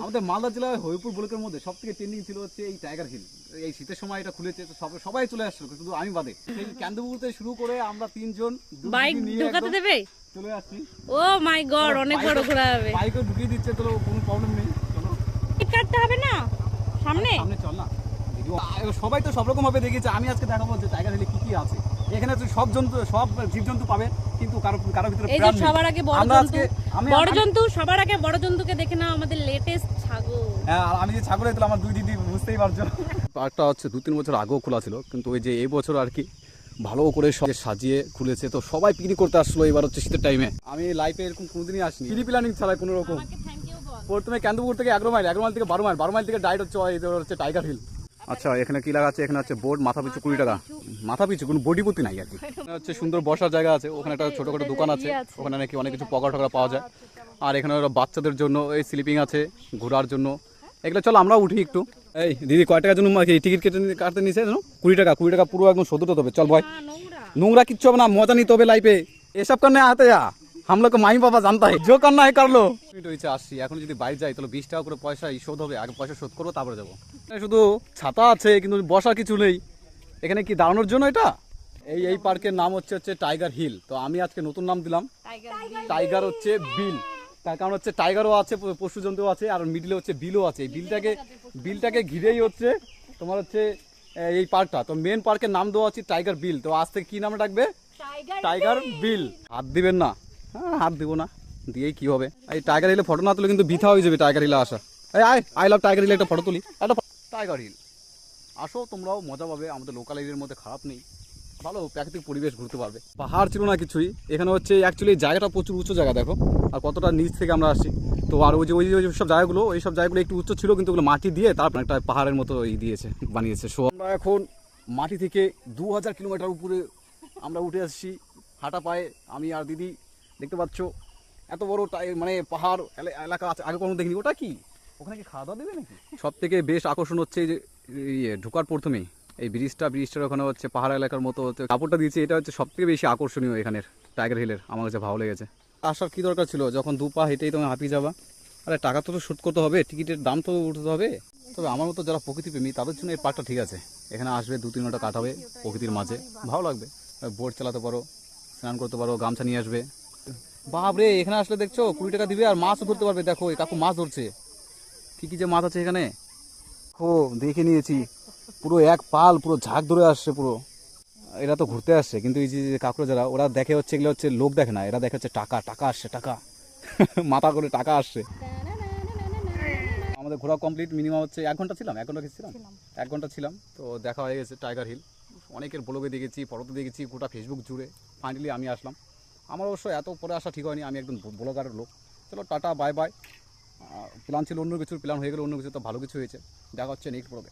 আমাদের মালদা জেলার হরিপুর ব্লকের মধ্যে সব থেকে ট্রেন্ডিং ছিল হচ্ছে এই টাইগার হিল। এই শীতের সময় এটা খুলেছে, সবাই চলে আসছিল, শুধু আমি বাদে। সেই ক্যান্দাপুকুর শুরু করে আমরা তিনজন বাইক ঢোকাতে দেবে, চলে আসছি। ও মাই গড, অনেক বড় ঘোরা হবে। বাইকও ঢুকিয়ে দিচ্ছে, তো কোনো প্রবলেম নেই। চলো টিকিট কাটতে হবে না, সামনে সামনে চল না। সবাই তো সব রকম ভাবে দেখেছে, আমি আজকে দেখাবো যে টাইগার হিলে কি কি আছে। এখানে তো সব জন্তু, সব জীবজন্তু পাবে, কিন্তু কারো ভিতরে এই যে প্রাণ নেই। সবার আগে বড় জন্তু, বড় জন্তু সবার আগে বড় জন্তুকে দেখে নাও, আমাদের লেটেস্ট ছাগল। হ্যাঁ, আমি যে ছাগল হইতাম আমার দুই দিদি, বুঝতেই পারছো। পার্কটা হচ্ছে 2-3 বছর আগেও খোলা ছিল, কিন্তু ওই যে এই বছর আর কি ভালো করে সব সাজিয়ে খুলেছে, তো সবাই পিকনিক করতে আসলো এবার হচ্ছে শীতের টাইমে। আমি লাইফে এরকম কোনোদিনই আসিনি, প্রি প্ল্যানিং ছাড়া কোনো রকম। প্রথমে ক্যান্দাপুকুর থেকে 11 মাইল, 11 মাইল থেকে 12 মাইল, 12 মাইল থেকে ডাইরেক্ট হচ্ছে টাইগার হিল। আচ্ছা, এখানে কি লাগা আছে? এখানে হচ্ছে বোর্ড, মাথা পিছু 20 টাকা, মাথা পিছু, কোনো বডি প্রতি নাই আর কি। হচ্ছে সুন্দর বসার জায়গা আছে, ওখানে একটা ছোটখাটো দোকান আছে, ওখানে নাকি অনেক কিছু পকড়া টকড়া পাওয়া যায়। আর এখানে বাচ্চাদের জন্য এই স্লিপিং আছে, ঘোরার জন্য এগুলো। চলো আমরা উঠি একটু। এই দিদি কয় টাকার জন্য টিকিট কাটতে নিছে? 20 টাকা, 20 টাকা পুরো একদম সদ্য হবে। চল ভাই, নোংরা কিচ্ছু হবে না, মজা নিতে হবে লাইফে। এসব করনে আতে हम लोग को माई बाबा जानता है, जो करना है कर लो। আসছি, এখন যদি বাইরে যাই তাহলে 20 টাকা করে পয়সা শোধ হবে, আগে পয়সা শোধ করবো তারপরে যাবো। শুধু ছাতা আছে কিন্তু বসার কিছু নেই। এখানে কি দাঁড়ানোর জন্য এটা? এই পার্কের নাম হচ্ছে টাইগার হিল। তো আমি আজকে নতুন নাম দিলাম টাইগার হচ্ছে বিল। তার কারণ হচ্ছে টাইগারও আছে, পশু জন্তুও আছে, আর মিডিলে হচ্ছে বিলও আছে। এই বিলটাকে ঘিরেই হচ্ছে তোমার হচ্ছে এই পার্কটা। তো মেন পার্কের নাম দেওয়া আছে টাইগার বিল। তো আজ থেকে কি নামে ডাকবে? টাইগার বিল। হাত দিবেন না? হ্যাঁ, হাত দিব না, দিয়েই কি হবে? এই টাইগার হিলে ফটো না তুলে কিন্তু বৃথা হয়ে যাবে টাইগার হিলে আসা। এই আই লাভ টাইগার হিলে একটা ফটো তুলি, একটা টাইগার হিল। আসো, তোমরাও মজা পাবে, আমাদের লোকাল এরিয়ার মধ্যে খারাপ নেই, ভালো প্রাকৃতিক পরিবেশ ঘুরতে পারবে। পাহাড় ছিল না কিছুই এখানে, হচ্ছে অ্যাকচুয়ালি জায়গাটা প্রচুর উঁচু জায়গা, দেখো আর কতটা নিচ থেকে আমরা আসছি। তো আর ওই যে সব জায়গাগুলো, ওই সব জায়গাগুলো একটু উচ্চ ছিল, কিন্তু ওগুলো মাটি দিয়ে তারপর একটা পাহাড়ের মতো বানিয়েছে। সো আমরা এখন মাটি থেকে 2000 কিলোমিটার উপরে আমরা উঠে আসছি হাঁটা পায়ে, আমি আর দিদি। দেখতে পাচ্ছ এত বড় মানে পাহাড় এলাকা আছে, আগে কোনো দেখিনি। ওটা কি, ওখানে কি খাওয়া দাওয়া দেবে নাকি? সব থেকে বেশ আকর্ষণ হচ্ছে যে ঢোকার প্রথমেই এই ব্রিজটার ওখানে হচ্ছে পাহাড় এলাকার মতো হচ্ছে কাপড়টা দিয়েছে, এটা হচ্ছে সব থেকে বেশি আকর্ষণীয় এখানের টাইগার হিলের। আমার কাছে ভালো লেগেছে। আসার কি দরকার ছিল, যখন 2 পা হেঁটেই তুমি হাঁপিয়ে যাবা। আরে টাকা তো শোধ করতে হবে, টিকিটের দাম তো উঠতে হবে। তবে আমার মতো যারা প্রকৃতিপ্রেমী তাদের জন্য এই পার্কটা ঠিক আছে। এখানে আসবে 2-3 ঘন্টা কাটাবে প্রকৃতির মাঝে, ভালো লাগবে। বোট চালাতে পারো, স্নান করতে পারো, গামছা নিয়ে আসবে। বাপরে, এখানে আসলে দেখছো 20 টাকা দিবে আর মাছও ধরতে পারবে। দেখো এই কাকু মাছ ধরছে, কি যে মাছ আছে এখানে। ও দেখে নিয়েছি, পুরো এক পাল পুরো ঝাঁক ধরে আসছে পুরো। এরা তো ঘুরতে আসছে, কিন্তু এই যে কাকুরা যারা, ওরা দেখে হচ্ছে এগুলো হচ্ছে লোক দেখে না, এরা দেখে হচ্ছে টাকা আসছে, টাকা মাথা করে টাকা আসছে। আমাদের ঘোরা কমপ্লিট, মিনিমাম হচ্ছে 1 ঘন্টা ছিলাম, 1 ঘন্টা ছিলাম, 1 ঘন্টা ছিলাম। তো দেখা হয়ে গেছে টাইগার হিল। অনেকের ব্লগে দেখেছি, ফটোতে দেখেছি, গোটা ফেসবুক জুড়ে। ফাইনালি আমি আসলাম। আমার অবশ্য এত পরে আসা ঠিক হয়নি, আমি একদম ব্লগারের লোক। চলো টাটা, বাই বাই। প্ল্যান ছিল অন্য কিছুর, প্ল্যান হয়ে গেলো অন্য কিছু, তো ভালো কিছু হয়েছে। দেখা হচ্ছে নেক্সট ব্লগে।